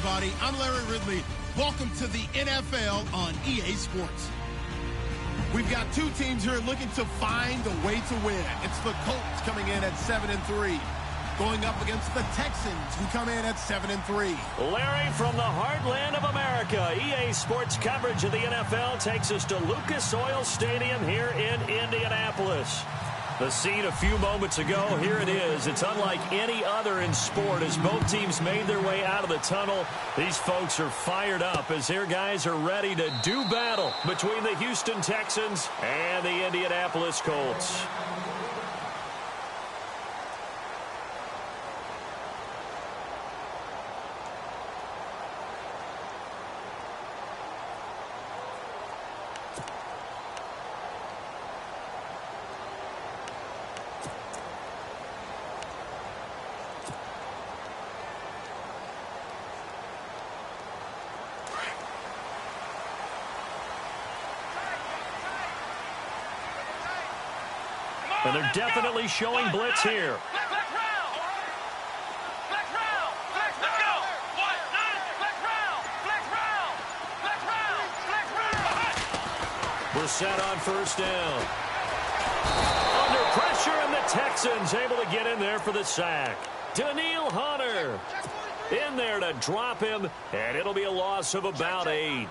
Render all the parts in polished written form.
everybody. I'm Larry Ridley. Welcome to the NFL on EA Sports. We've got two teams here looking to find a way to win. It's the Colts coming in at 7-3, going up against the Texans, who come in at 7-3. Larry, from the heartland of America, EA Sports coverage of the NFL takes us to Lucas Oil Stadium here in Indianapolis. The scene a few moments ago, here it is. It's unlike any other in sport as both teams made their way out of the tunnel. These folks are fired up as their guys are ready to do battle between the Houston Texans and the Indianapolis Colts. And they're definitely showing blitz here. We're set on first down. Under pressure, and the Texans able to get in there for the sack. Daniil Hunter in there to drop him, and it'll be a loss of about 8.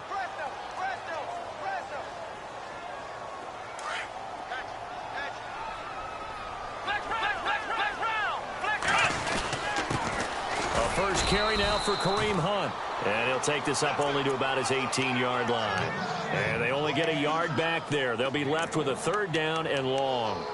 First carry now for Kareem Hunt. And he'll take this up only to about his 18-yard line. And they only get a yard back there. They'll be left with a third down and long.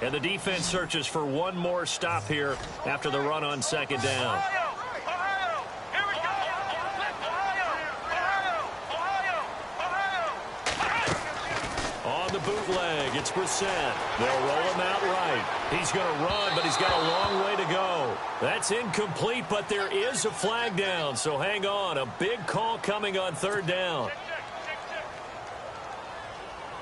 And the defense searches for one more stop here after the run on second down. Bootleg. It's Brissett. They'll roll him out right. He's going to run, but he's got a long way to go. That's incomplete, but there is a flag down, so hang on. A big call coming on third down.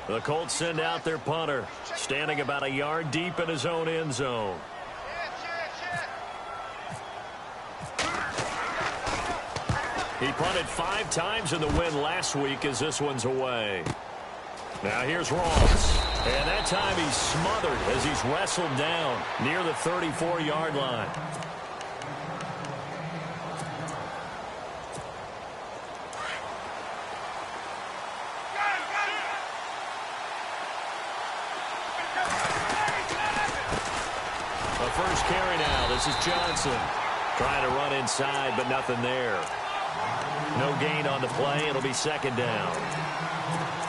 The Colts send out their punter, standing about a yard deep in his own end zone. He punted 5 times in the win last week as this one's away. Now here's Ross. And that time he's smothered as he's wrestled down near the 34-yard line. The first carry now. This is Johnson. Trying to run inside, but nothing there. No gain on the play. It'll be second down.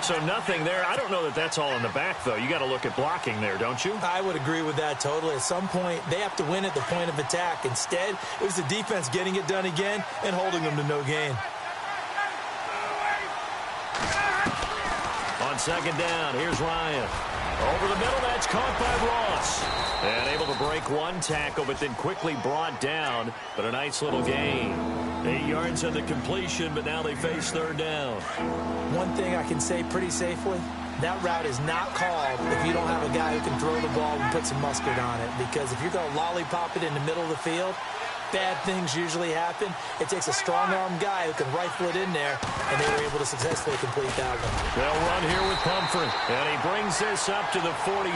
So nothing there. I don't know that that's all in the back, though. You got to look at blocking there, don't you? I would agree with that totally. At some point, they have to win at the point of attack. Instead, it was the defense getting it done again and holding them to no gain. On second down, here's Ryan. Over the middle, that's caught by Ross. And able to break one tackle, but then quickly brought down. But a nice little gain. 8 yards on the completion, but now they face third down. One thing I can say pretty safely, that route is not called if you don't have a guy who can throw the ball and put some mustard on it. Because if you're going to lollipop it in the middle of the field, bad things usually happen. It takes a strong-arm guy who can rifle it in there, and they were able to successfully complete that one. They'll run here with Pumphrey, and he brings this up to the 46.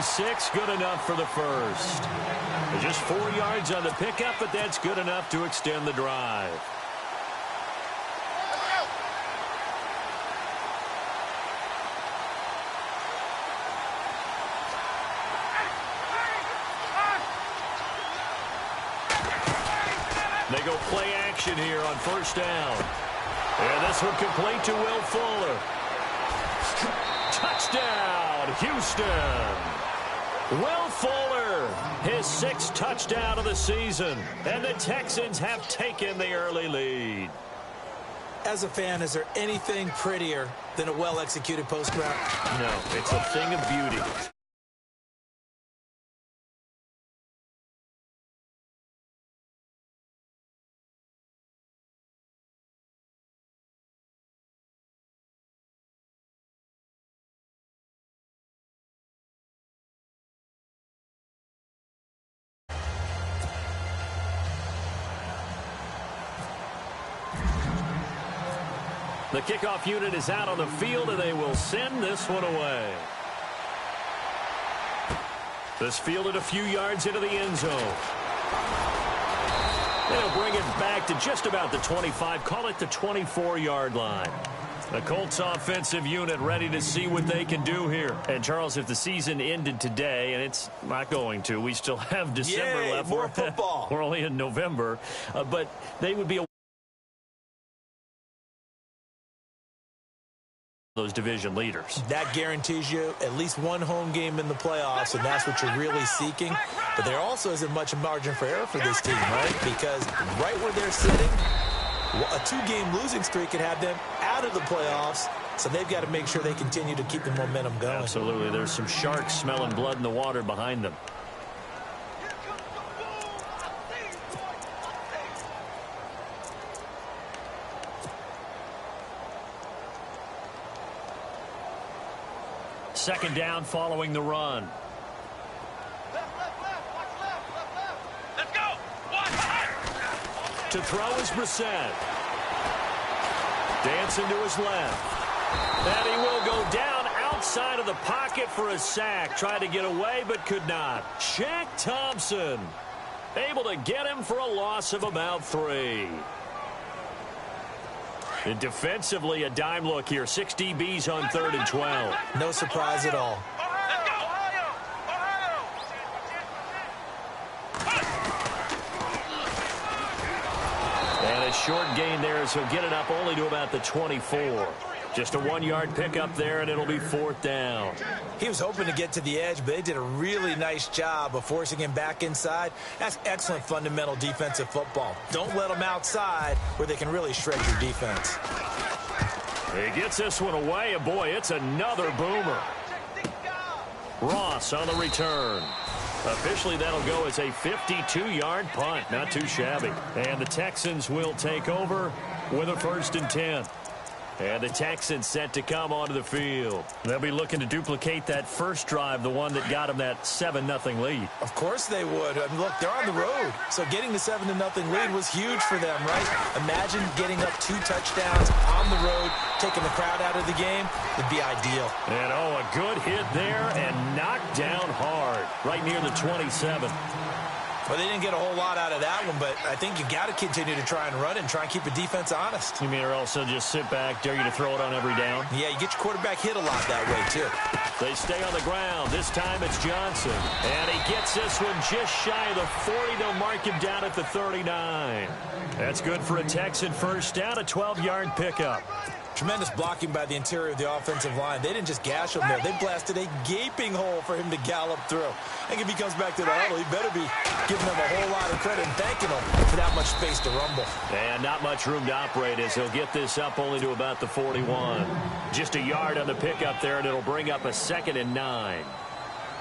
Good enough for the first. Just 4 yards on the pickup, but that's good enough to extend the drive. They go play action here on first down. And this one complete to Will Fuller. Touchdown, Houston. Will Fuller, his 6th touchdown of the season. And the Texans have taken the early lead. As a fan, is there anything prettier than a well-executed post route? No, it's a thing of beauty. The kickoff unit is out on the field, and they will send this one away. This fielded a few yards into the end zone. They'll bring it back to just about the 25, call it the 24-yard line. The Colts offensive unit ready to see what they can do here. And, Charles, if the season ended today, and it's not going to, we still have December left. More football. We're only in November. But they would be those division leaders. That guarantees you at least one home game in the playoffs, and that's what you're really seeking. But there also isn't much margin for error for this team, right? Because right where they're sitting, a two-game losing streak could have them out of the playoffs, so they've got to make sure they continue to keep the momentum going. Absolutely. There's some sharks smelling blood in the water behind them. Second down following the run. Let's go. To throw is Brissett. Dancing to his left. And he will go down outside of the pocket for a sack. Tried to get away but could not. Shaq Thompson able to get him for a loss of about 3. And defensively, a dime look here. 6 DBs on 3rd and 12. No surprise at all. And a short gain there, so get it up only to about the 24. Just a 1-yard pickup there, and it'll be 4th down. He was hoping to get to the edge, but they did a really nice job of forcing him back inside. That's excellent fundamental defensive football. Don't let them outside where they can really shred your defense. He gets this one away, and boy, it's another boomer. Ross on the return. Officially, that'll go as a 52-yard punt. Not too shabby. And the Texans will take over with a 1st and 10. And the Texans set to come onto the field. They'll be looking to duplicate that first drive, the one that got them that 7-0 lead. Of course they would. I mean, look, they're on the road. So getting the 7-0 lead was huge for them, right? Imagine getting up 2 touchdowns on the road, taking the crowd out of the game. It'd be ideal. And, a good hit there and knocked down hard, right near the 27. Well, they didn't get a whole lot out of that one, but I think you got to continue to try and run it and try and keep the defense honest. You mean or also just sit back, dare you to throw it on every down? Yeah, you get your quarterback hit a lot that way, too. They stay on the ground. This time it's Johnson. And he gets this one just shy of the 40. They'll mark him down at the 39. That's good for a Texan first down, a 12-yard pickup. Tremendous blocking by the interior of the offensive line. They didn't just gash him there. They blasted a gaping hole for him to gallop through. I think if he comes back to the huddle, he better be giving them a whole lot of credit and thanking them for that much space to rumble. And not much room to operate as he'll get this up only to about the 41. Just a yard on the pickup there, and it'll bring up a 2nd and 9.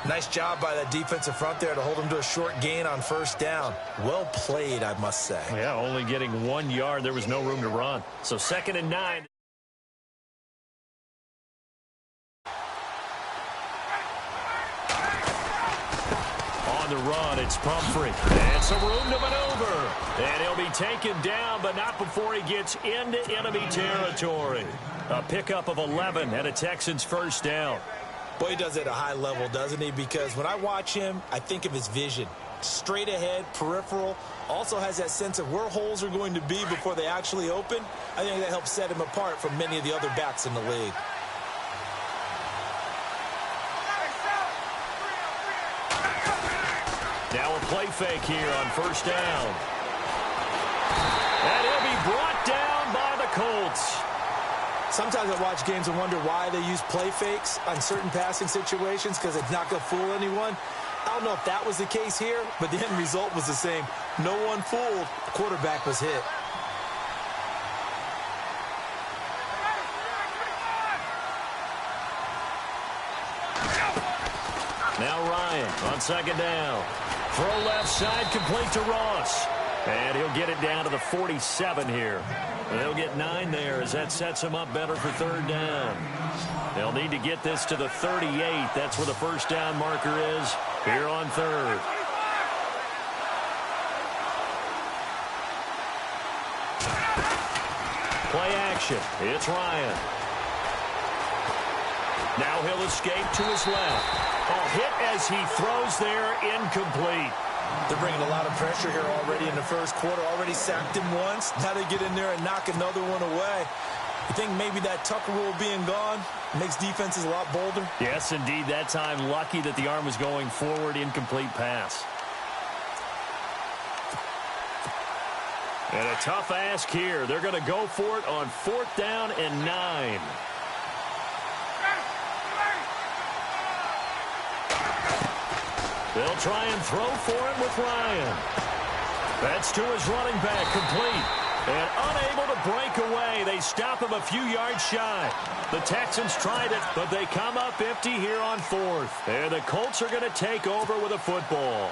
Nice job by that defensive front there to hold him to a short gain on 1st down. Well played, I must say. Yeah, only getting 1 yard. There was no room to run. So 2nd and 9. The run, it's Pumphrey, and some room to maneuver, and he'll be taken down, but not before he gets into enemy territory. A pickup of 11 and a Texans 1st down. Boy, he does it at a high level, doesn't he? Because when I watch him, I think of his vision. Straight ahead, peripheral, also has that sense of where holes are going to be before they actually open. I think that helps set him apart from many of the other backs in the league. Now a play fake here on 1st down. And he'll be brought down by the Colts. Sometimes I watch games and wonder why they use play fakes on certain passing situations because it's not going to fool anyone. I don't know if that was the case here, but the end result was the same. No one fooled. The quarterback was hit. Now Ryan on 2nd down. Throw left side, complete to Ross. And he'll get it down to the 47 here. And they'll get 9 there as that sets him up better for 3rd down. They'll need to get this to the 38. That's where the 1st down marker is here on 3rd. Play action. possession. It's Ryan. Now he'll escape to his left. Oh, hit as he throws there, incomplete. They're bringing a lot of pressure here already in the first quarter. Already sacked him once. Now they get in there and knock another one away. You think maybe that Tucker rule being gone makes defenses a lot bolder? Yes, indeed. That time, lucky that the arm was going forward. Incomplete pass. And a tough ask here. They're going to go for it on 4th down and 9. They'll try and throw for it with Ryan. That's to his running back, complete. And unable to break away. They stop him a few yards shy. The Texans tried it, but they come up empty here on 4th. And the Colts are going to take over with a football.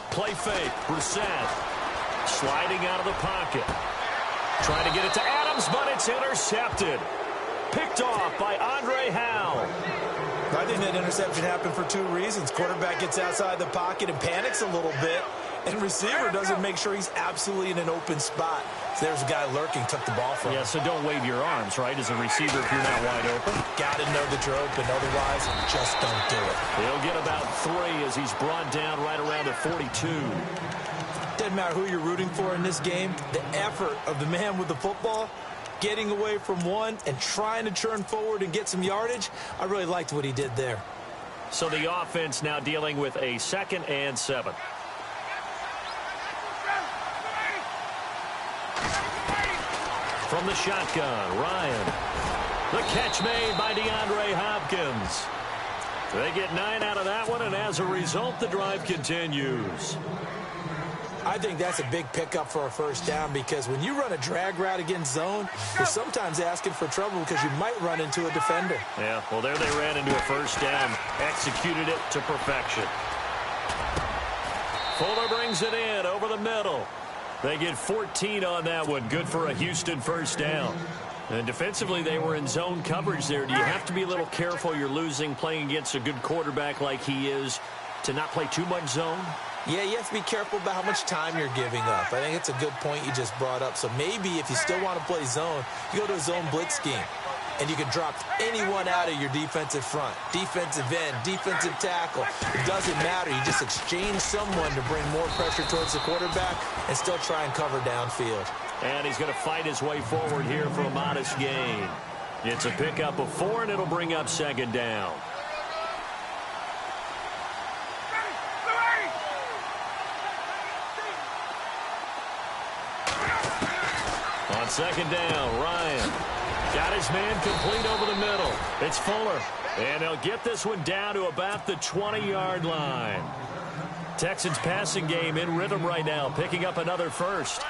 Play fake, Brissett sliding out of the pocket. Trying to get it to Adams, but it's intercepted. Picked off by Andre Howell. I think that interception happened for 2 reasons. Quarterback gets outside the pocket and panics a little bit, and receiver doesn't make sure he's absolutely in an open spot. So there's a guy lurking, took the ball from him. Yeah, so don't wave your arms, right, as a receiver if you're not wide open. Got to know that you're open, otherwise just don't do it. He'll get about 3 as he's brought down right around the 42. Doesn't matter who you're rooting for in this game, the effort of the man with the football, getting away from one and trying to turn forward and get some yardage, I really liked what he did there. So the offense now dealing with a 2nd and 7. From the shotgun, Ryan. The catch made by DeAndre Hopkins. They get 9 out of that one, and as a result, the drive continues. I think that's a big pickup for a first down, because when you run a drag route against zone, you're sometimes asking for trouble because you might run into a defender. Yeah, well, there they ran into a first down. Executed it to perfection. Fuller brings it in over the middle. They get 14 on that one. Good for a Houston first down. And defensively, they were in zone coverage there. Do you have to be a little careful? You're losing playing against a good quarterback like he is to not play too much zone? Yeah, you have to be careful about how much time you're giving up. I think it's a good point you just brought up. So maybe if you still want to play zone, you go to a zone blitz scheme. And you can drop anyone out of your defensive front. Defensive end, defensive tackle. It doesn't matter. You just exchange someone to bring more pressure towards the quarterback and still try and cover downfield. And he's going to fight his way forward here for a modest gain. It's a pickup of 4, and it'll bring up 2nd down. On 2nd down, Ryan got his man complete over the middle. It's Fuller, and he'll get this one down to about the 20-yard line. Texans passing game in rhythm right now, picking up another first.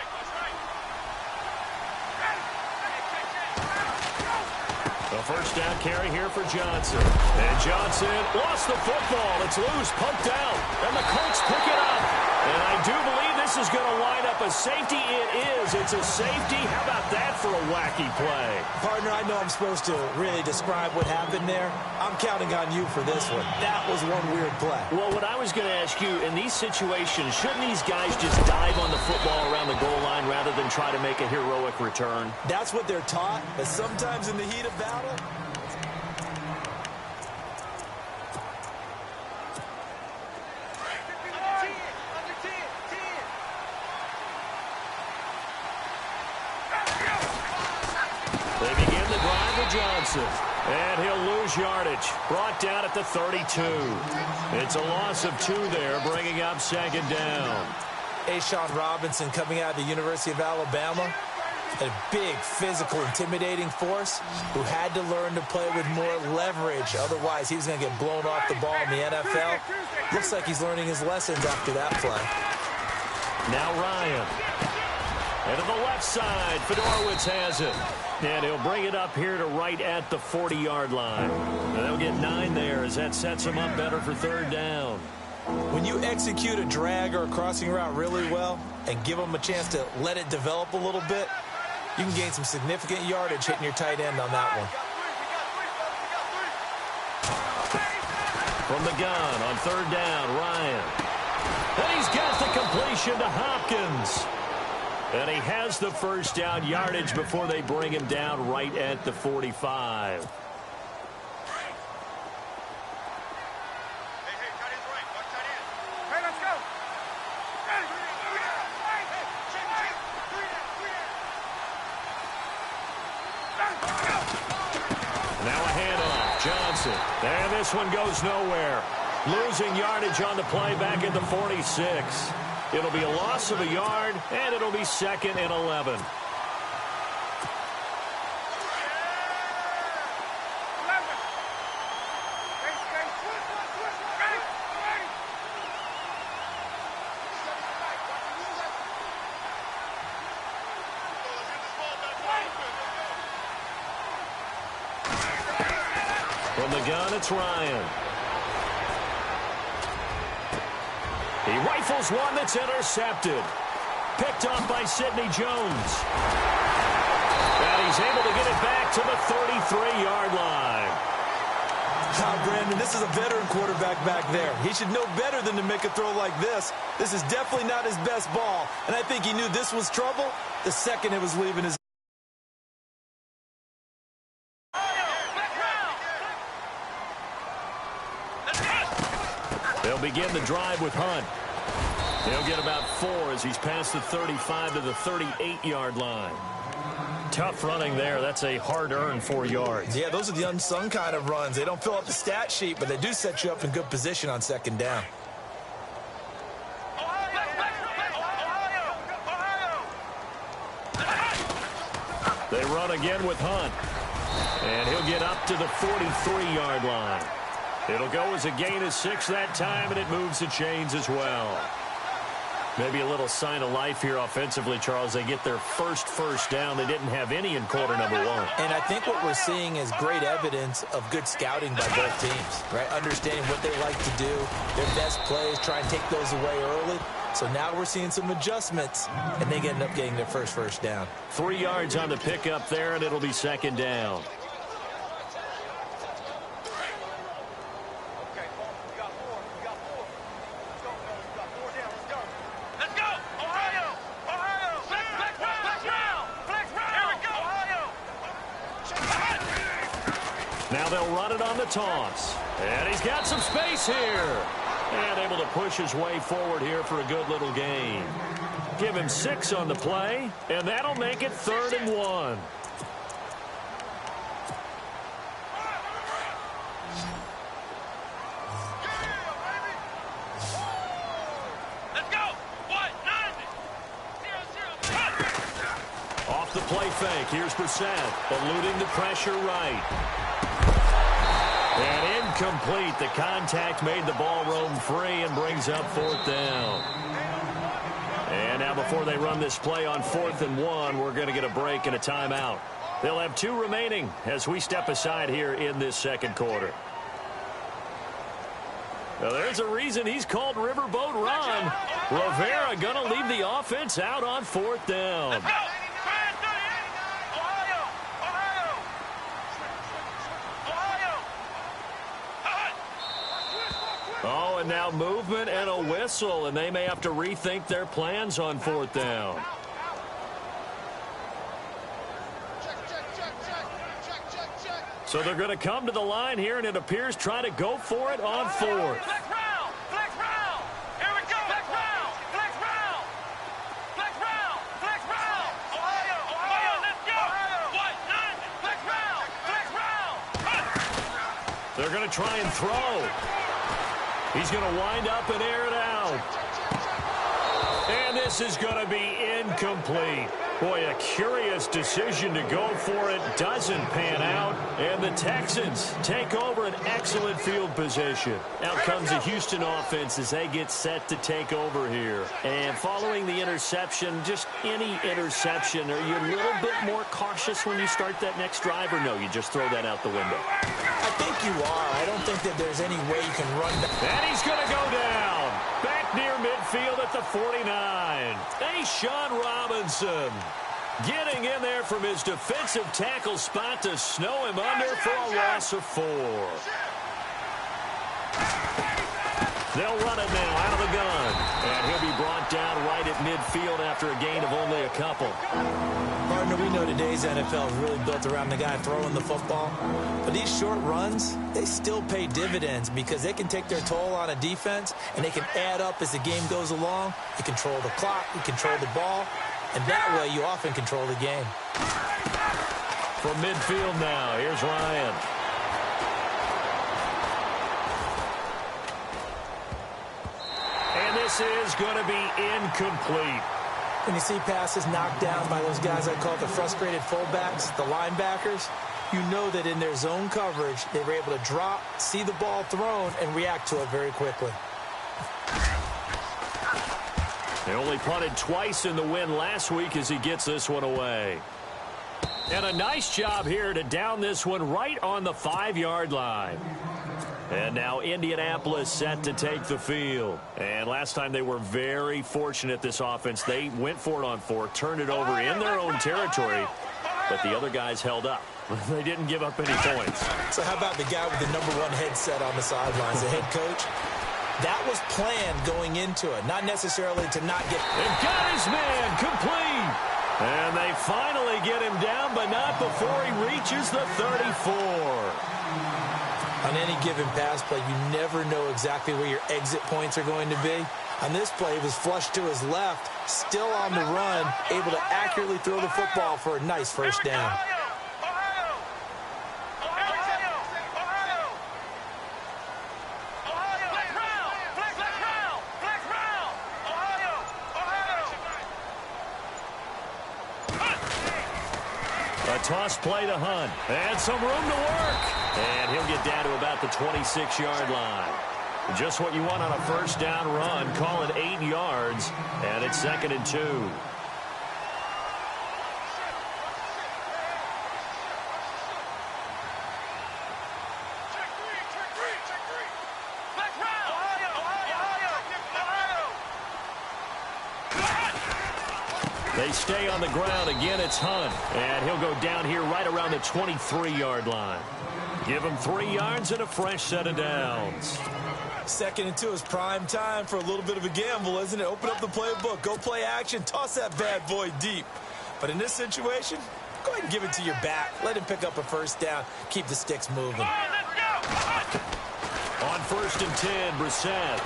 A first down carry here for Johnson. And Johnson lost the football. It's loose, poked out, and the Colts pick it up. And I do believe this is going to line up a safety. It is. It's a safety. How about that for a wacky play? Partner, I know I'm supposed to really describe what happened there. I'm counting on you for this one. That was one weird play. Well, what I was going to ask you, in these situations, shouldn't these guys just dive on the football around the goal line rather than try to make a heroic return? That's what they're taught, but sometimes in the heat of battle, they begin the drive with Johnson. And he'll lose yardage. Brought down at the 32. It's a loss of 2 there, bringing up 2nd down. Ashawn Robinson coming out of the University of Alabama. A big, physical, intimidating force who had to learn to play with more leverage. Otherwise, he was going to get blown off the ball in the NFL. Looks like he's learning his lessons after that play. Now Ryan. And to the left side, Fedorowicz has it. And he'll bring it up here to right at the 40-yard line. And they'll get 9 there as that sets him up better for 3rd down. When you execute a drag or a crossing route really well and give them a chance to let it develop a little bit, you can gain some significant yardage hitting your tight end on that one. From the gun on third down, Ryan. And he's got the completion to Hopkins. And he has the first down yardage before they bring him down right at the 45. Now a handoff, Johnson. And this one goes nowhere. Losing yardage on the play back at the 46. It'll be a loss of a yard, and it'll be 2nd and 11. From the gun, it's Ryan. He rifles one that's intercepted. Picked off by Sidney Jones. And he's able to get it back to the 33-yard line. Brandon, this is a veteran quarterback back there. He should know better than to make a throw like this. This is definitely not his best ball. And I think he knew this was trouble the second it was leaving his. They'll begin the drive with Hunt. He'll get about 4 as he's past the 35 to the 38-yard line. Tough running there. That's a hard-earned 4 yards. Yeah, those are the unsung kind of runs. They don't fill up the stat sheet, but they do set you up in good position on second down. They run again with Hunt. And he'll get up to the 43-yard line. It'll go as a gain of 6 that time, and it moves the chains as well. Maybe a little sign of life here offensively, Charles. They get their first down. They didn't have any in quarter number 1. And I think what we're seeing is great evidence of good scouting by both teams, right? Understanding what they like to do, their best plays, try and take those away early. So now we're seeing some adjustments, and they end up getting their first down. 3 yards on the pickup there, and it'll be 2nd down. Now they'll run it on the toss. And he's got some space here. And able to push his way forward here for a good little gain. Give him 6 on the play, and that'll make it 3rd and 1. Let's go. Off the play fake. Here's Brissett, eluding the pressure right. And incomplete. The contact made the ball roam free and brings up 4th down. And now before they run this play on 4th and 1, we're going to get a break and a timeout. They'll have 2 remaining as we step aside here in this 2nd quarter. Now there's a reason he's called Riverboat Ron. Rivera going to leave the offense out on 4th down. Oh, and now movement and a whistle, and they may have to rethink their plans on 4th down. So they're going to come to the line here, and it appears try to go for it on 4th. They're going to try and throw. He's going to wind up and air it out. And this is going to be incomplete. Boy, a curious decision to go for it. Doesn't pan out. And the Texans take over an excellent field position. Out comes the Houston offense as they get set to take over here. And following the interception, just any interception, are you a little bit more cautious when you start that next drive, or no, you just throw that out the window? I think you are. I don't think that there's any way you can run that. And he's going to go down. Back near midfield at the 49. Sean Robinson. Getting in there from his defensive tackle spot to snow him under for a loss of 4. They'll run it now out of the gun. And he'll be brought down right at midfield after a gain of only a couple. Partner, we know today's NFL is really built around the guy throwing the football. But these short runs, they still pay dividends because they can take their toll on a defense and they can add up as the game goes along. You control the clock, you control the ball, and that way you often control the game. From midfield now, here's Ryan. And this is going to be incomplete. When you see passes knocked down by those guys I call the frustrated fullbacks, the linebackers, you know that in their zone coverage, they were able to drop, see the ball thrown, and react to it very quickly. They only punted twice in the win last week as he gets this one away. And a nice job here to down this one right on the 5-yard line. And now Indianapolis set to take the field. And last time they were very fortunate, this offense. They went for it on 4, turned it over in their own territory, but the other guys held up. They didn't give up any points. So how about the guy with the #1 headset on the sidelines, the head coach? That was planned going into it, not necessarily to not get... They've got his man complete. And they finally get him down, but not before he reaches the 34. On any given pass play, you never know exactly where your exit points are going to be. On this play, he was flushed to his left, still on the run, able to accurately throw the football for a nice first down. A toss play to Hunt. And some room to work. And he'll get down to about the 26-yard line. Just what you want on a first down run. Call it 8 yards. And it's 2nd and 2. They stay on the ground. Again, it's Hunt. And he'll go down here right around the 23-yard line. Give him 3 yards and a fresh set of downs. 2nd and 2 is prime time for a little bit of a gamble, isn't it? Open up the playbook. Go play action. Toss that bad boy deep. But in this situation, go ahead and give it to your back. Let him pick up a first down. Keep the sticks moving. On 1st and 10, Brissett.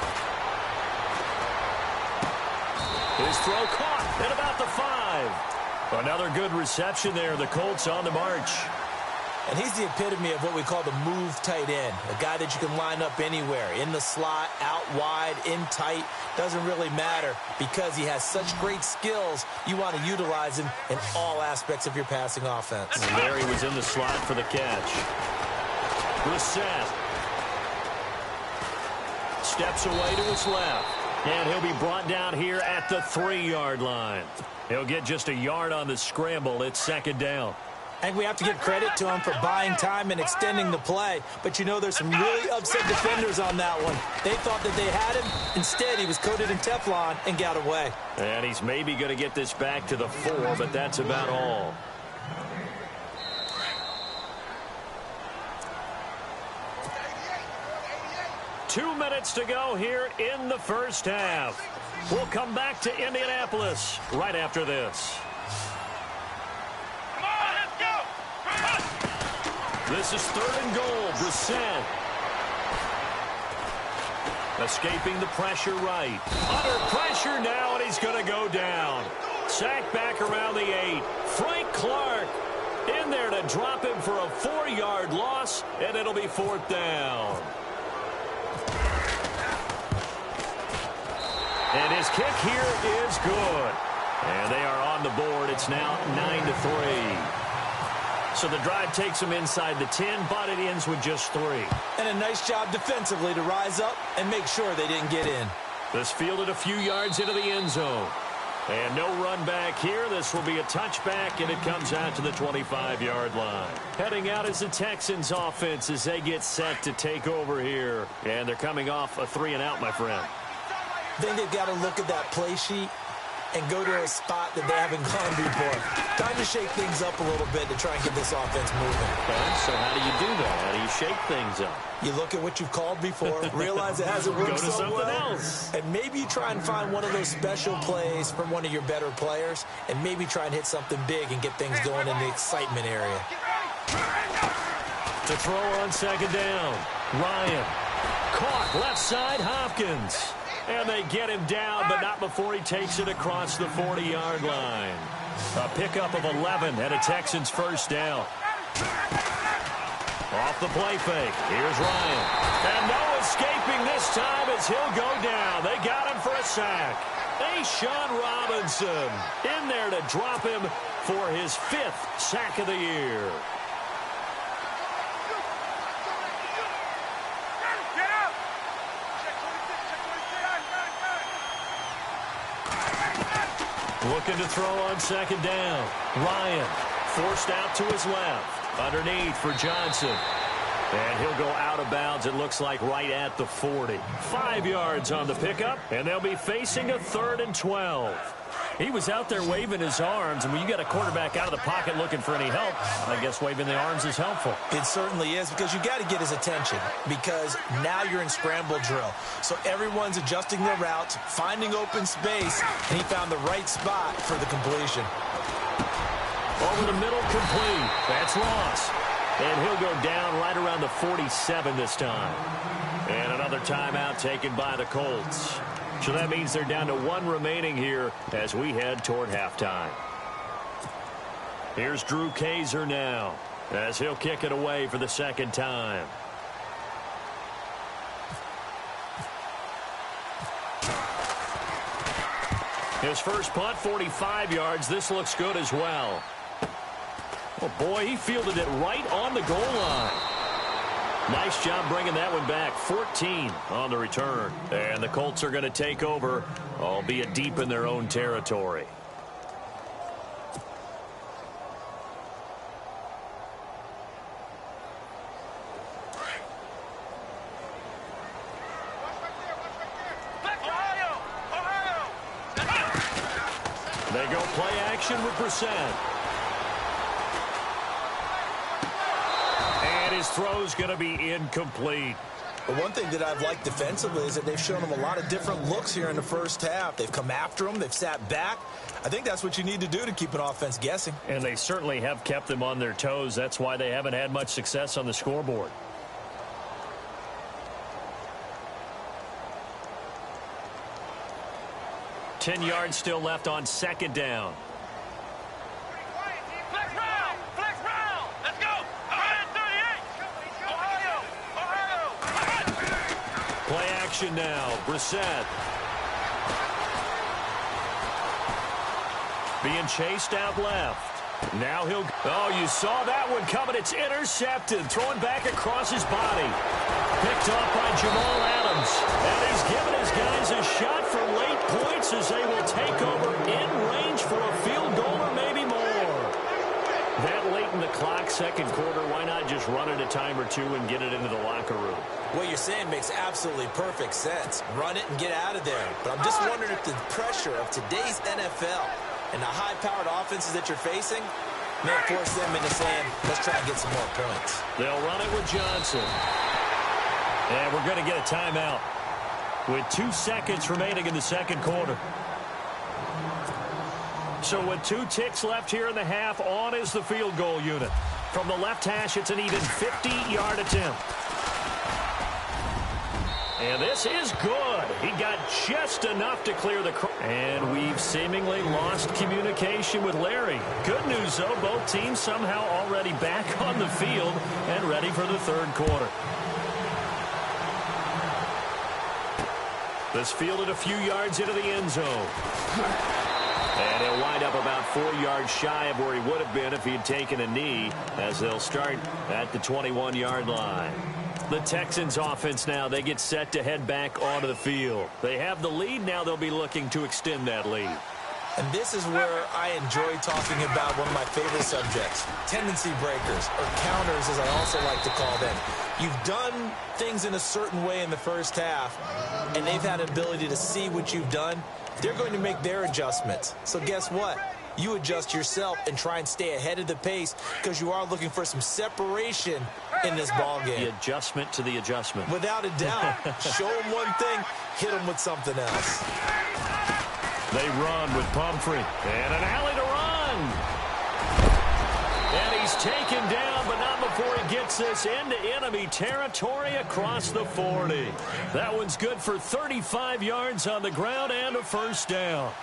His throw caught at about the 5. Another good reception there. The Colts on the march. And he's the epitome of what we call the move tight end. A guy that you can line up anywhere. In the slot, out wide, in tight. Doesn't really matter because he has such great skills. You want to utilize him in all aspects of your passing offense. And there he was in the slot for the catch. Brissett. Steps away to his left. And he'll be brought down here at the 3-yard line. He'll get just a yard on the scramble. It's 2nd down. I think we have to give credit to him for buying time and extending the play. But you know there's some really upset defenders on that one. They thought that they had him. Instead, he was coated in Teflon and got away. And he's maybe going to get this back to the 4, but that's about all. Two minutes to go here in the first half. We'll come back to Indianapolis right after this. Come on, let's go! This is 3rd and goal. Brissett. Escaping the pressure right. Under pressure now, and he's going to go down. Sacked back around the 8. Frank Clark in there to drop him for a 4-yard loss, and it'll be 4th down. And his kick here is good. And they are on the board. It's now 9-3. So the drive takes them inside the 10, but it ends with just 3. And a nice job defensively to rise up and make sure they didn't get in. This fielded a few yards into the end zone. And no run back here. This will be a touchback, and it comes out to the 25-yard line. Heading out is the Texans offense as they get set to take over here. And they're coming off a 3-and-out, my friend. Then they've got to look at that play sheet and go to a spot that they haven't gone before. Time to shake things up a little bit to try and get this offense moving. Okay, so how do you do that? How do you shake things up? You look at what you've called before, realize it hasn't worked Go to so something well, else. and maybe you try and find one of those special plays from one of your better players, and maybe try and hit something big and get things going in the excitement area. To throw on second down, Ryan. Caught left side, Hopkins. And they get him down, but not before he takes it across the 40-yard line. A pickup of 11 and a Texans first down. Off the play fake. Here's Ryan. And no escaping this time as he'll go down. They got him for a sack. Sean Robinson in there to drop him for his 5th sack of the year. Looking to throw on second down. Ryan forced out to his left. Underneath for Johnson. And he'll go out of bounds, it looks like, right at the 40. 5 yards on the pickup, and they'll be facing a 3rd and 12. He was out there waving his arms, and when you got a quarterback out of the pocket looking for any help, I guess waving the arms is helpful. It certainly is, because you got to get his attention, because now you're in scramble drill. So everyone's adjusting their routes, finding open space, and he found the right spot for the completion. Over the middle, complete. That's Ross. And he'll go down right around the 47 this time. And another timeout taken by the Colts. So that means they're down to 1 remaining here as we head toward halftime. Here's Drew Kaiser now as he'll kick it away for the 2nd time. His first punt, 45 yards. This looks good as well. Oh, boy, he fielded it right on the goal line. Nice job bringing that one back. 14 on the return. And the Colts are going to take over, albeit deep in their own territory. They go play action with Brissett. His throw's going to be incomplete. But one thing that I've liked defensively is that they've shown him a lot of different looks here in the first half. They've come after him. They've sat back. I think that's what you need to do to keep an offense guessing. And they certainly have kept them on their toes. That's why they haven't had much success on the scoreboard. Ten yards still left on second down. Play action now. Brissett. Being chased out left. Now he'll... Oh, you saw that one coming. It's intercepted. Thrown back across his body. Picked off by Jamal Adams. And he's given his guys a shot for late points as they will take over in range for a field goal or maybe more. That late in the clock, second quarter, why not just run it a time or two and get it into the locker room? What you're saying makes absolutely perfect sense. Run it and get out of there. But I'm just wondering if the pressure of today's NFL and the high-powered offenses that you're facing may force them into saying, let's try and get some more points. They'll run it with Johnson. And we're going to get a timeout with 2 seconds remaining in the second quarter. So with 2 ticks left here in the half, on is the field goal unit. From the left hash, it's an even 50-yard attempt. And this is good. He got just enough to clear the... And we've seemingly lost communication with Larry. Good news, though, both teams somehow already back on the field and ready for the third quarter. This fielded a few yards into the end zone. And he'll wind up about 4 yards shy of where he would have been if he had taken a knee, as they'll start at the 21-yard line. The Texans offense now, they get set to head back onto the field. They have the lead. Now they'll be looking to extend that lead. And this is where I enjoy talking about one of my favorite subjects, tendency breakers, or counters as I also like to call them. You've done things in a certain way in the first half, and they've had an ability to see what you've done. They're going to make their adjustments. So guess what? You adjust yourself and try and stay ahead of the pace because you are looking for some separation in this ball game. The adjustment to the adjustment. Without a doubt. Show them one thing, hit them with something else. They run with Pumphrey. And an alley to run. And he's taken down, but not before he gets this into enemy territory across the 40. That one's good for 35 yards on the ground and a first down.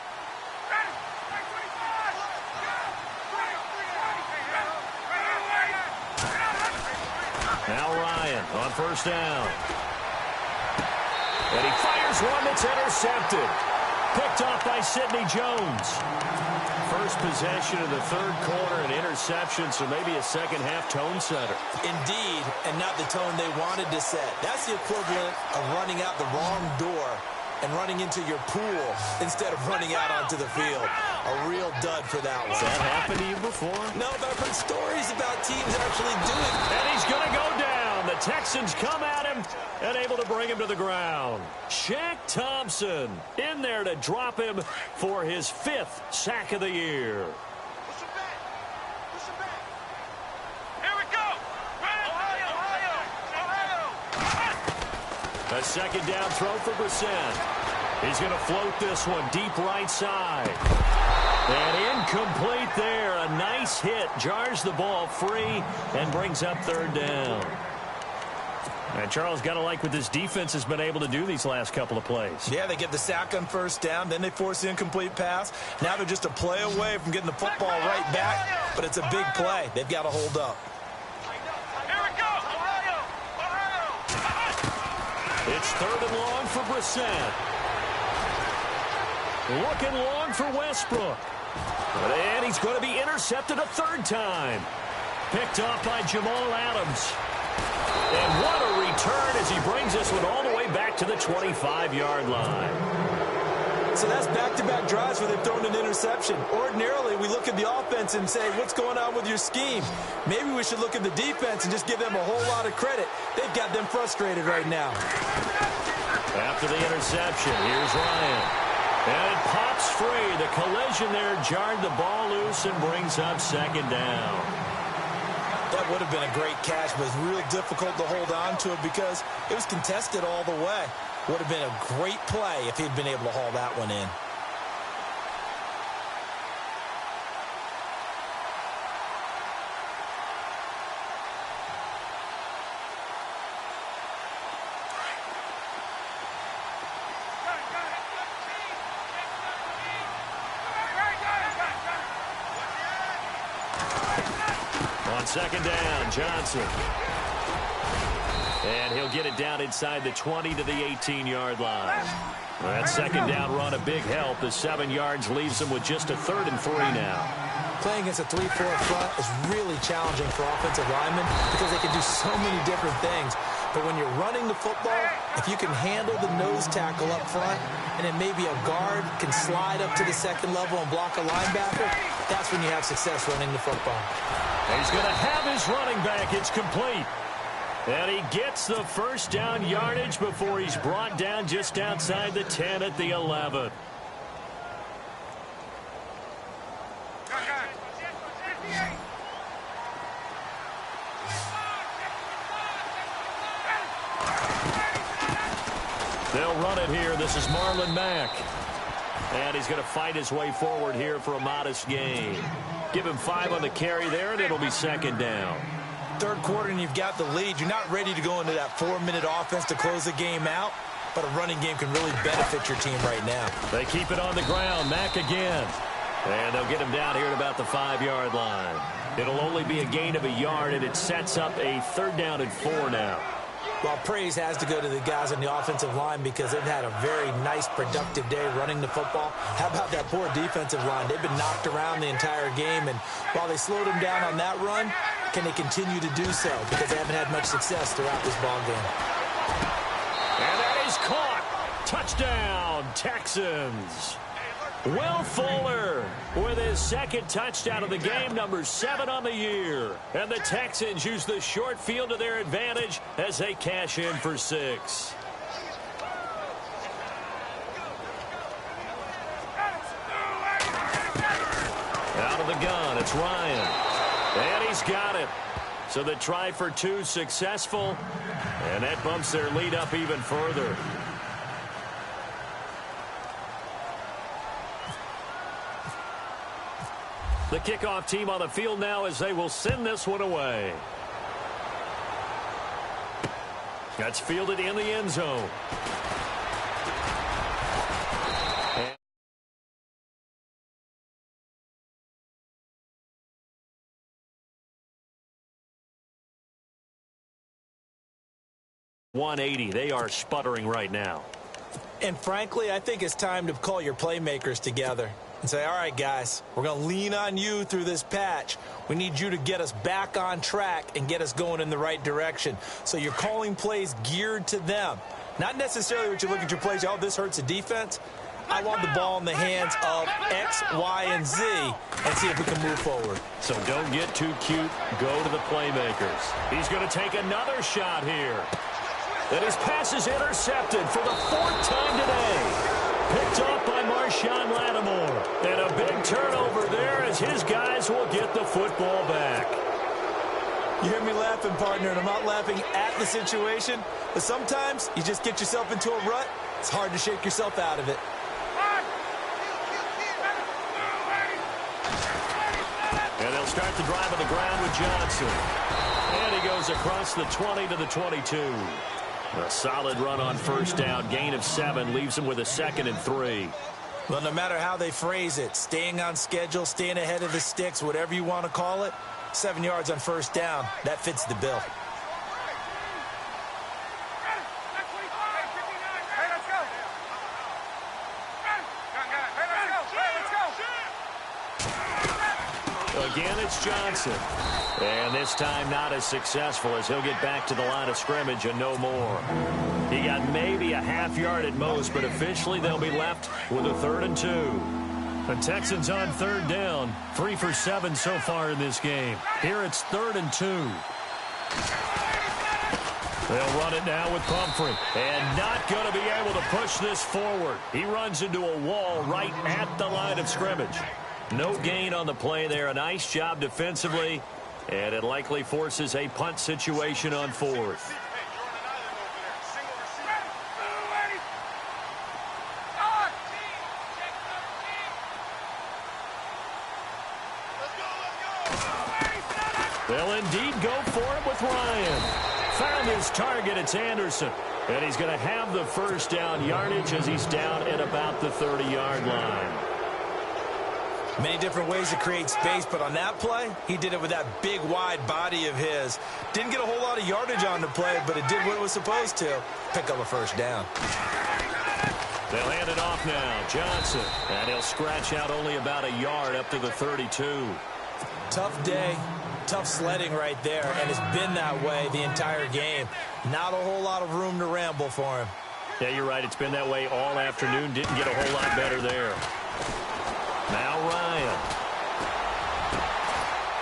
Now Ryan on first down. And he fires one that's intercepted. Picked off by Sidney Jones. First possession of the third quarter, an interception, so maybe a second-half tone setter. Indeed, and not the tone they wanted to set. That's the equivalent of running out the wrong door and running into your pool instead of running out onto the field. A real dud for that one. Has that happened to you before? No, but I've heard stories about teams actually doing it. And he's going to go down. The Texans come at him and able to bring him to the ground. Shaq Thompson in there to drop him for his 5th sack of the year. Here we go. A second down throw for Brissett. He's going to float this one deep right side. And incomplete there. A nice hit. Jars the ball free and brings up third down. And Charles, got to like what this defense has been able to do these last couple of plays. Yeah, they get the sack on first down, then they force the incomplete pass. Now they're just a play away from getting the football right back, but it's a big play. They've got to hold up. Here we go. It's third and long for Brissett. Looking long for Westbrook. And he's going to be intercepted a third time. Picked off by Jamal Adams. And what a return as he brings this one all the way back to the 25-yard line. So that's back-to-back drives where they've thrown an interception. Ordinarily, we look at the offense and say, what's going on with your scheme? Maybe we should look at the defense and just give them a whole lot of credit. They've got them frustrated right now. After the interception, here's Ryan. And it pops free. The collision there jarred the ball loose and brings up second down. That would have been a great catch, but it was real difficult to hold on to it because it was contested all the way. Would have been a great play if he'd been able to haul that one in. On second down, Johnson. And he'll get it down inside the 20 to the 18-yard line. That second down run, a big help. The 7 yards leaves them with just a 3rd and 3 now. Playing against a 3-4 front is really challenging for offensive linemen because they can do so many different things. But when you're running the football, if you can handle the nose tackle up front, and then maybe a guard can slide up to the second level and block a linebacker, that's when you have success running the football. He's going to have his running back. It's complete. And he gets the first down yardage before he's brought down just outside the 10 at the 11. They'll run it here. This is Marlon Mack. And he's going to fight his way forward here for a modest gain. Give him 5 on the carry there, and it'll be second down. Third quarter, and you've got the lead. You're not ready to go into that 4-minute offense to close the game out, but a running game can really benefit your team right now. They keep it on the ground. Mack again. And they'll get him down here at about the 5-yard line. It'll only be a gain of a yard, and it sets up a 3rd down and 4 now. Well, praise has to go to the guys on the offensive line because they've had a very nice, productive day running the football. How about that poor defensive line? They've been knocked around the entire game, and while they slowed them down on that run, can they continue to do so? Because they haven't had much success throughout this ball game. And that is caught. Touchdown, Texans. Will Fuller with his second touchdown of the game, number 7 on the year. And the Texans use the short field to their advantage as they cash in for 6. Out of the gun, it's Ryan. And he's got it. So the try for 2 successful. And that bumps their lead up even further. The kickoff team on the field now as they will send this one away. That's fielded in the end zone. .180. They are sputtering right now. And frankly, I think it's time to call your playmakers together and say, all right, guys, we're going to lean on you through this patch. We need you to get us back on track and get us going in the right direction. So you're calling plays geared to them. Not necessarily what you look at your plays, oh, this hurts the defense. I want the ball in the hands of X, Y, and Z and see if we can move forward. So don't get too cute. Go to the playmakers. He's going to take another shot here. And his pass is intercepted for the 4th time today. Picked off by Marshawn Lattimore. And a big turnover there as his guys will get the football back. You hear me laughing, partner, and I'm not laughing at the situation. But sometimes you just get yourself into a rut. It's hard to shake yourself out of it. And they'll start the drive on the ground with Johnson. And he goes across the 20 to the 22. A solid run on first down. Gain of 7 leaves him with a 2nd and 3. Well, no matter how they phrase it, staying on schedule, staying ahead of the sticks, whatever you want to call it, 7 yards on first down, that fits the bill. Again, it's Johnson. And this time not as successful as he'll get back to the line of scrimmage and no more. He got maybe a half yard at most, but officially they'll be left with a 3rd and 2. The Texans on 3rd down. 3 for 7 so far in this game. Here it's 3rd and 2. They'll run it now with Pumphrey. And not going to be able to push this forward. He runs into a wall right at the line of scrimmage. No gain on the play there. A nice job defensively. And it likely forces a punt situation on 4th. They'll indeed go for it with Ryan. Found his target. It's Anderson. And he's going to have the first down yardage as he's down at about the 30-yard line. Many different ways to create space, but on that play, he did it with that big, wide body of his. Didn't get a whole lot of yardage on the play, but it did what it was supposed to. Pick up a first down. They'll hand it off now. Johnson. And he'll scratch out only about a yard up to the 32. Tough day, tough sledding right there, and it's been that way the entire game. Not a whole lot of room to ramble for him. Yeah, you're right. It's been that way all afternoon. Didn't get a whole lot better there. Now Ryan.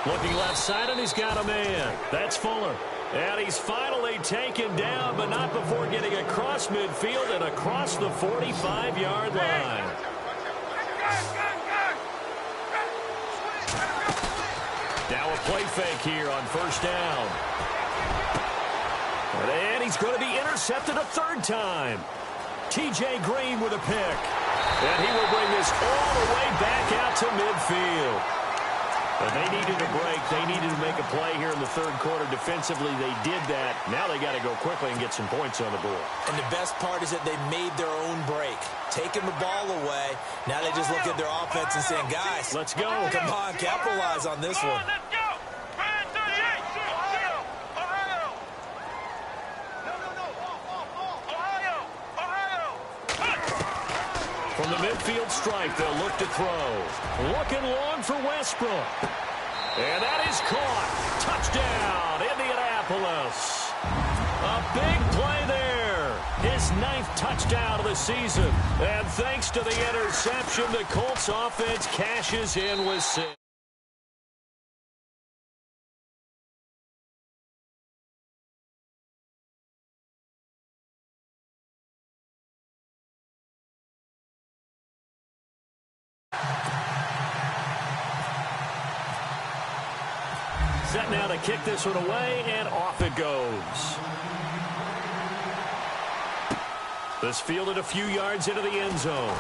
Looking left side, and he's got a man. That's Fuller. And he's finally taken down, but not before getting across midfield and across the 45-yard line. Now a play fake here on first down. And he's going to be intercepted a 3rd time. T.J. Green with a pick. And he will bring this all the way back out to midfield. And they needed a break. They needed to make a play here in the 3rd quarter. Defensively, they did that. Now they got to go quickly and get some points on the board. And the best part is that they made their own break. Taking the ball away. Now they just look at their offense and saying, guys, let's go. Come on, capitalize on this one. From the midfield stripe, they'll look to throw. Looking long for Westbrook. And that is caught. Touchdown, Indianapolis. A big play there. his 9th touchdown of the season. And thanks to the interception, the Colts offense cashes in with 6. Set now to kick this one away, and off it goes. This fielded a few yards into the end zone.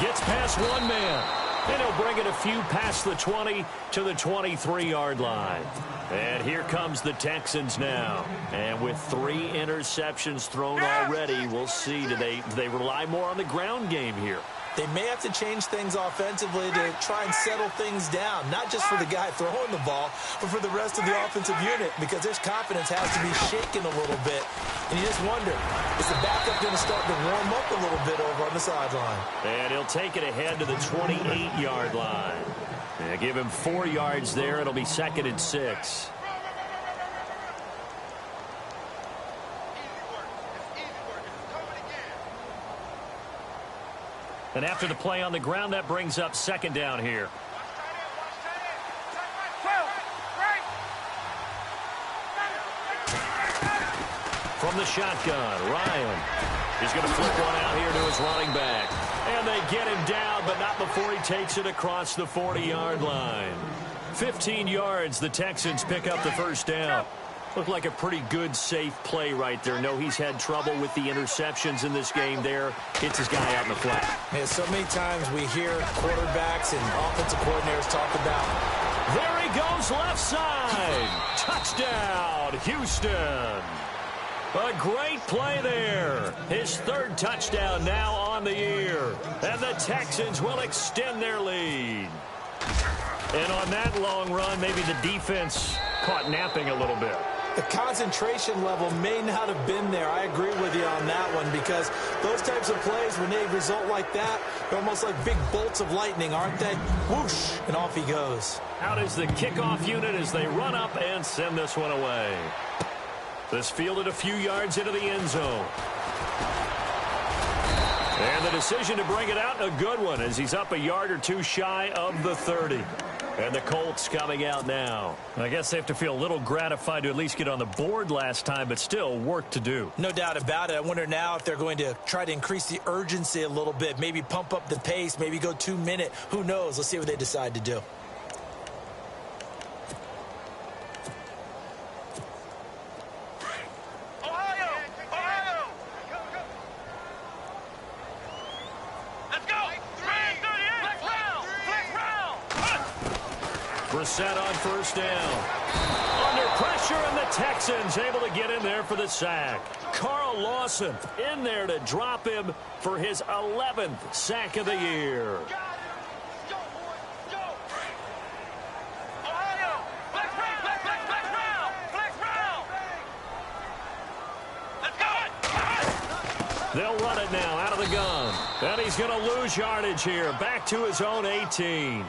Gets past one man, and he'll bring it a few past the 20 to the 23-yard line. And here comes the Texans now. And with 3 interceptions thrown already, we'll see. Do they rely more on the ground game here? They may have to change things offensively to try and settle things down, not just for the guy throwing the ball, but for the rest of the offensive unit, because their confidence has to be shaken a little bit. And you just wonder, is the backup going to start to warm up a little bit over on the sideline? And he'll take it ahead to the 28-yard line. And give him 4 yards there. It'll be 2nd and 6. And after the play on the ground, that brings up 2nd down here. From the shotgun, Ryan is going to flip one out here to his running back. And they get him down, but not before he takes it across the 40-yard line. 15 yards, the Texans pick up the first down. Looked like a pretty good, safe play right there. No, he's had trouble with the interceptions in this game there. Hits his guy out in the flat. Yeah, so many times we hear quarterbacks and offensive coordinators talk about, there he goes left side. Touchdown, Houston. A great play there. His 3rd touchdown now on the year. And the Texans will extend their lead. And on that long run, maybe the defense caught napping a little bit. The concentration level may not have been there. I agree with you on that one, because those types of plays, when they result like that, they're almost like big bolts of lightning, aren't they? Whoosh, and off he goes. Out is the kickoff unit as they run up and send this one away. This fielded a few yards into the end zone. And the decision to bring it out, a good one, as he's up a yard or two shy of the 30. And the Colts coming out now. I guess they have to feel a little gratified to at least get on the board last time, but still work to do. No doubt about it. I wonder now if they're going to try to increase the urgency a little bit, maybe pump up the pace, maybe go 2-minute. Who knows? Let's see what they decide to do. Set on first down. Under pressure, and the Texans able to get in there for the sack. Carl Lawson in there to drop him for his 11th sack of the year. They'll run it now out of the gun. And he's going to lose yardage here. Back to his own 18.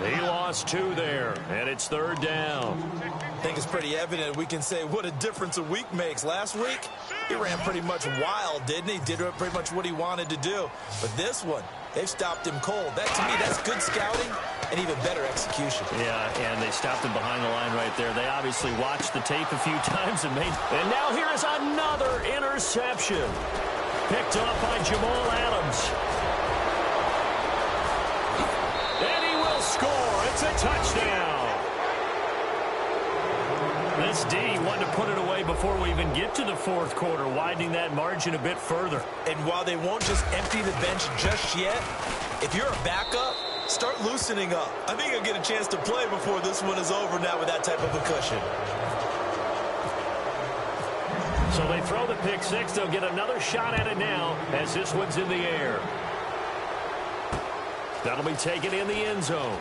He lost 2 there, and it's 3rd down. I think it's pretty evident we can say what a difference a week makes. Last week, he ran pretty much wild, didn't he? Did pretty much what he wanted to do. But this one, they've stopped him cold. That, to me, that's good scouting and even better execution. Yeah, and they stopped him behind the line right there. They obviously watched the tape a few times and made... And now here is another interception. Picked up by Jamal Adams. And he will score. It's a touchdown. This D wanted to put it away before we even get to the 4th quarter, widening that margin a bit further. And while they won't just empty the bench just yet, if you're a backup, start loosening up. I think you'll get a chance to play before this one is over now with that type of a cushion. So they throw the pick 6. They'll get another shot at it now as this one's in the air. That'll be taken in the end zone.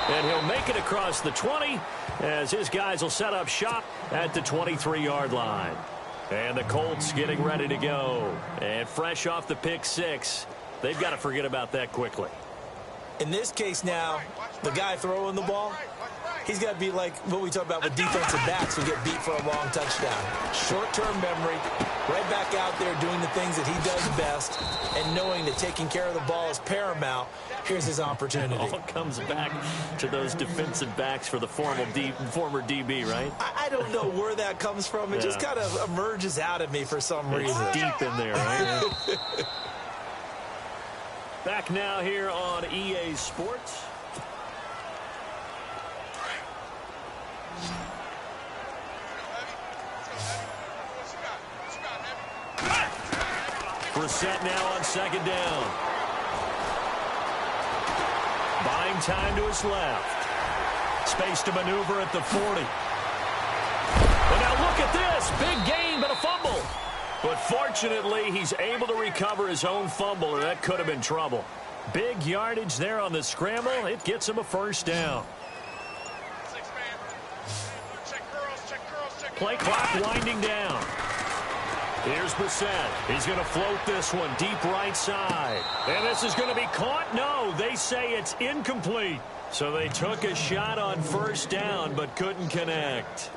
And he'll make it across the 20 as his guys will set up shop at the 23-yard line. And the Colts getting ready to go. And fresh off the pick 6, they've got to forget about that quickly. In this case now, the guy throwing the ball, He's got to be like what we talk about with defensive backs who get beat for a long touchdown. Short-term memory, right back out there doing the things that he does best, and knowing that taking care of the ball is paramount. Here's his opportunity. It all comes back to those defensive backs for the former DB, right? I don't know where that comes from. It just kind of emerges out of me for some reason. It's deep in there, right? Back now here on EA Sports. Brissett now on second down. Buying time to his left. Space to maneuver at the 40. And now look at this. Big gain, but a fumble. But fortunately, he's able to recover his own fumble, or that could have been trouble. Big yardage there on the scramble. It gets him a first down. Play clock winding down. Here's Brissett. He's going to float this one deep right side. And this is going to be caught? No, they say it's incomplete. So they took a shot on first down but couldn't connect.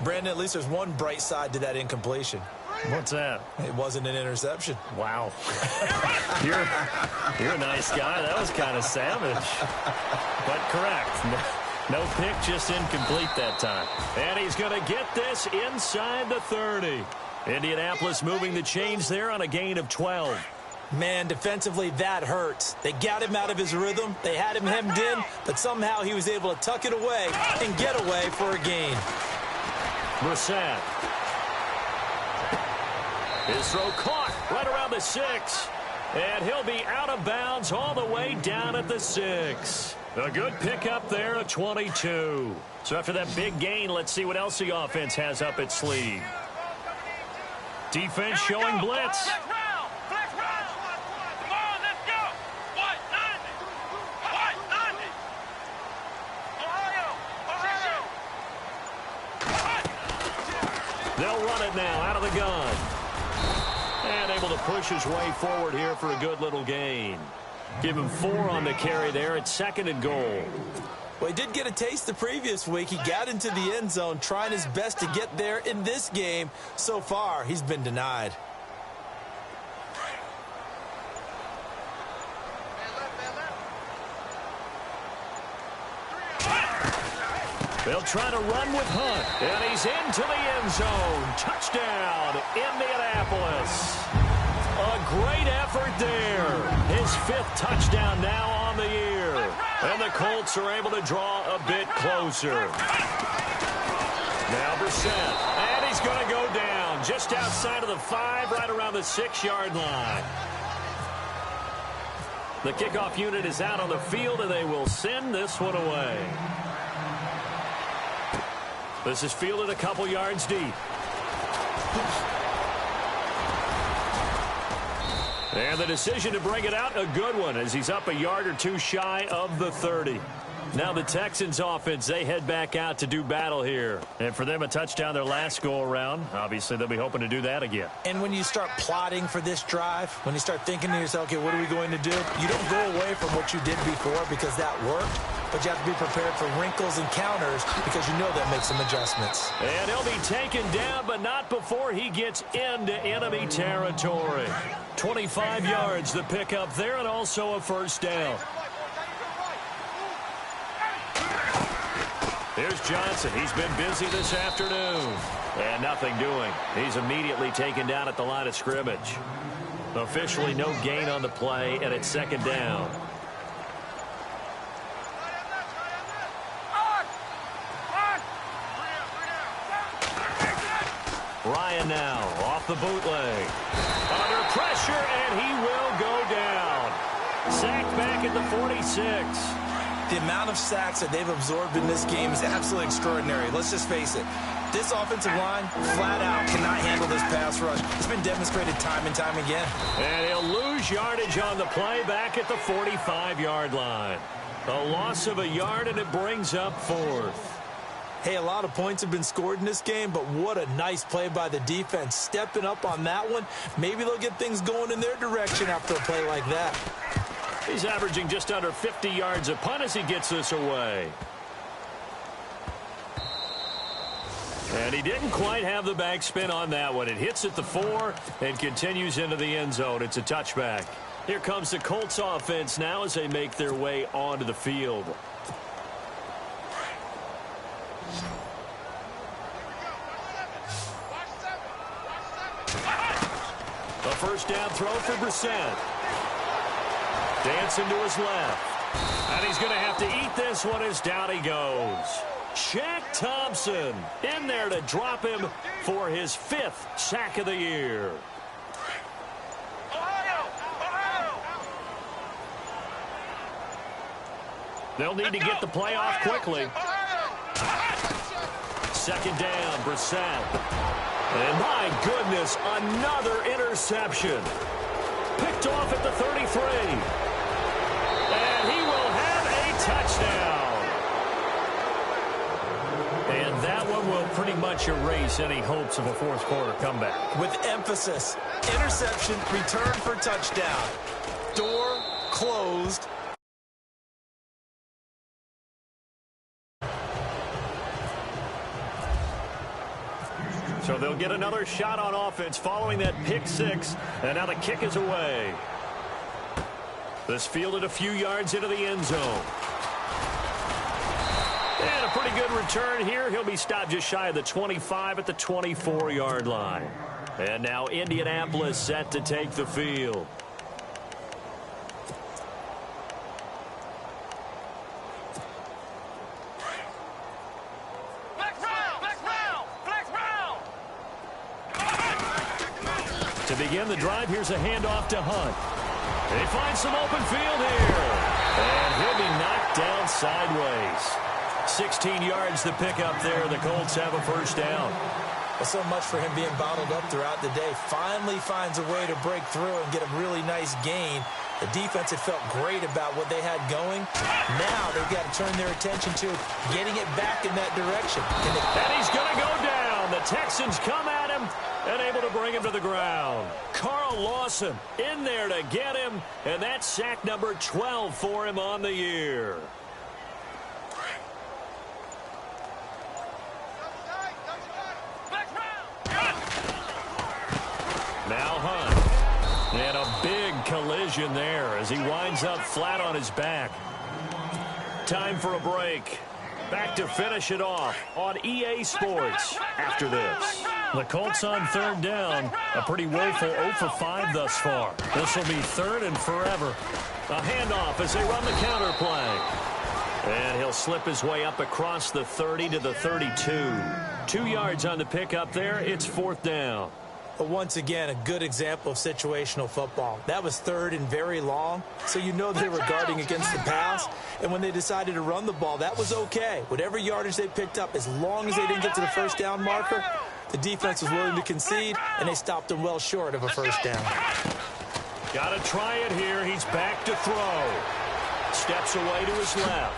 Brandon, at least there's one bright side to that incompletion. What's that? It wasn't an interception. Wow. You're a nice guy. That was kind of savage. But correct. No pick, just incomplete that time. And he's going to get this inside the 30. Indianapolis moving the chains there on a gain of 12. Man, defensively, that hurts. They got him out of his rhythm. They had him hemmed in, but somehow he was able to tuck it away and get away for a gain. Brissett. His throw caught right around the 6. And he'll be out of bounds all the way down at the 6. A good pickup there at 22. So after that big gain, let's see what else the offense has up its sleeve. Defense showing blitz. Come on, let's go. What? 90. What? 90. Ohio. They'll run it now out of the gun. And able to push his way forward here for a good little gain. Give him 4 on the carry there at 2nd and goal. Well, he did get a taste the previous week. He got into the end zone, trying his best to get there in this game. So far, he's been denied. They'll try to run with Hunt. And he's into the end zone. Touchdown, Indianapolis. A great effort there. His 5th touchdown now on the year. And the Colts are able to draw a bit closer. Now Brissett. And he's going to go down just outside of the 5, right around the 6-yard line. The kickoff unit is out on the field, and they will send this one away. This is fielded a couple yards deep. And the decision to bring it out, a good one, as he's up a yard or 2 shy of the 30. Now the Texans offense, they head back out to do battle here. And for them, a touchdown their last go-around. Obviously, they'll be hoping to do that again. And when you start plotting for this drive, when you start thinking to yourself, okay, what are we going to do? You don't go away from what you did before because that worked. But you have to be prepared for wrinkles and counters because you know that makes some adjustments. And he'll be taken down, but not before he gets into enemy territory. 25 yards, the pickup there, and also a first down. Here's Johnson. He's been busy this afternoon. And nothing doing. He's immediately taken down at the line of scrimmage. Officially no gain on the play, and it's 2nd down. Ryan now off the bootleg. Under pressure, and he will go down. Sacked back at the 46. The amount of sacks that they've absorbed in this game is absolutely extraordinary. Let's just face it. This offensive line, flat out, cannot handle this pass rush. It's been demonstrated time and time again. And he'll lose yardage on the play back at the 45-yard line. A loss of a yard, and it brings up 4th. Hey, a lot of points have been scored in this game, but what a nice play by the defense. Stepping up on that one. Maybe they'll get things going in their direction after a play like that. He's averaging just under 50 yards a punt as he gets this away. And he didn't quite have the backspin on that one. It hits at the 4 and continues into the end zone. It's a touchback. Here comes the Colts offense now as they make their way onto the field. A first down throw for Brissett. Dancing to his left. And he's going to have to eat this one as down he goes. Shaq Thompson in there to drop him for his 5th sack of the year. They'll need to get the play off quickly. Second down, Brissett. And my goodness, another interception. Picked off at the 33. And he will have a touchdown. And that one will pretty much erase any hopes of a fourth quarter comeback. With emphasis, interception, return for touchdown. Door closed. So they'll get another shot on offense following that pick 6. And now the kick is away. This fielded a few yards into the end zone. And a pretty good return here. He'll be stopped just shy of the 25 at the 24-yard line. And now Indianapolis set to take the field. To begin the drive, here's a handoff to Hunt. They find some open field here. And he'll be knocked down sideways. 16 yards to pick up there. The Colts have a first down. Well, so much for him being bottled up throughout the day. Finally finds a way to break through and get a really nice gain. The defense had felt great about what they had going. Now they've got to turn their attention to getting it back in that direction. And he's going to go down. The Texans come at him and able to bring him to the ground. Carl Lawson in there to get him, and that's sack number 12 for him on the year. Now Hunt. And a big collision there as he winds up flat on his back. Time for a break. Back to finish it off on EA Sports after this. The Colts on third down. A pretty woeful 0 for 5 thus far. This will be third and forever. A handoff as they run the counter play. And he'll slip his way up across the 30 to the 32. 2 yards on the pickup there. It's fourth down. But once again, a good example of situational football. That was third and very long, so you know they were guarding against the pass. And when they decided to run the ball, that was okay. Whatever yardage they picked up, as long as they didn't get to the first down marker, the defense was willing to concede, and they stopped them well short of a first down. Got to try it here. He's back to throw. Steps away to his left.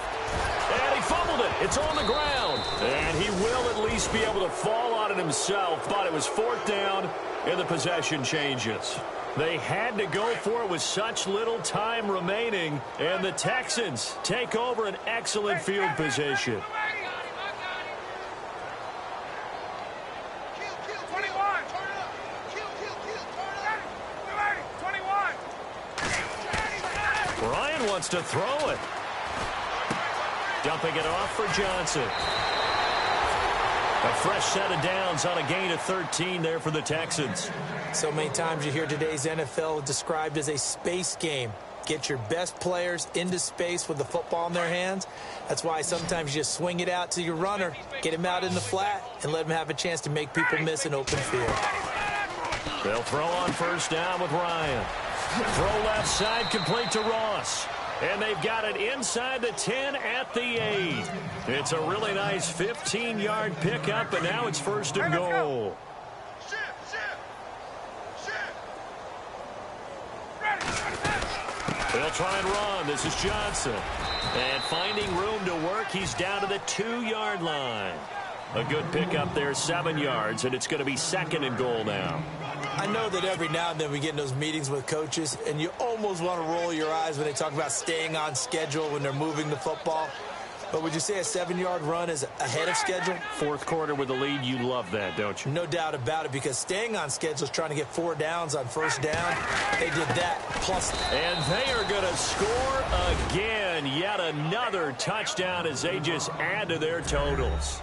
And he fumbled it. It's on the ground. And he will at least be able to fall on it himself, but it was fourth down, and the possession changes. They had to go for it with such little time remaining, and the Texans take over an excellent field position. Ryan wants to throw it. Dumping it off for Johnson. A fresh set of downs on a gain of 13 there for the Texans. So many times you hear today's NFL described as a space game. Get your best players into space with the football in their hands. That's why sometimes you just swing it out to your runner, get him out in the flat, and let him have a chance to make people miss an open field. They'll throw on first down with Ryan. Throw left side complete to Ross. And they've got it inside the 10 at the 8. It's a really nice 15-yard pickup, and now it's first and goal. They'll try and run. This is Johnson. And finding room to work, he's down to the 2-yard line. A good pickup there, 7 yards, and it's going to be second and goal now. I know that every now and then we get in those meetings with coaches, and you almost want to roll your eyes when they talk about staying on schedule when they're moving the football. But would you say a 7-yard run is ahead of schedule? Fourth quarter with the lead, you love that, don't you? No doubt about it, because staying on schedule is trying to get 4 downs on first down. They did that, plus... And they are going to score again. Yet another touchdown as they just add to their totals.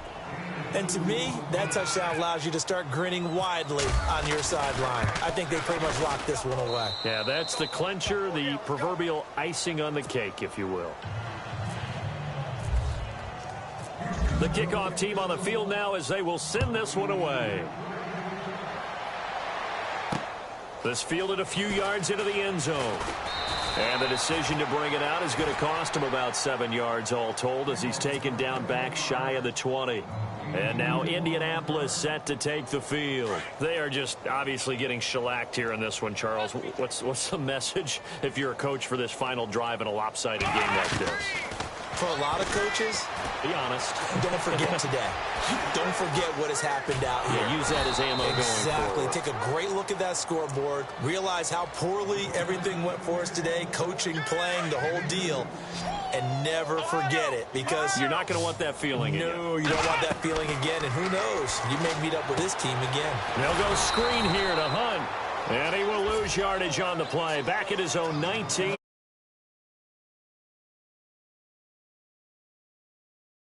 And to me, that touchdown allows you to start grinning widely on your sideline. I think they pretty much locked this one away. Yeah, that's the clincher, the proverbial icing on the cake, if you will. The kickoff team on the field now as they will send this one away. This fielded a few yards into the end zone. And the decision to bring it out is going to cost him about 7 yards all told as he's taken down back shy of the 20. And now Indianapolis set to take the field. They are just obviously getting shellacked here in this one, Charles. What's the message if you're a coach for this final drive in a lopsided game like this? For a lot of coaches, be honest. Don't forget today. Don't forget what has happened out here. Yeah, use that as ammo going Exactly. forward. Take a great look at that scoreboard. Realize how poorly everything went for us today. Coaching, playing, the whole deal. And never forget it, because you're not going to want that feeling again. No, you don't want that feeling again. And who knows? You may meet up with this team again. They'll go screen here to Hunt. And he will lose yardage on the play. Back at his own 19.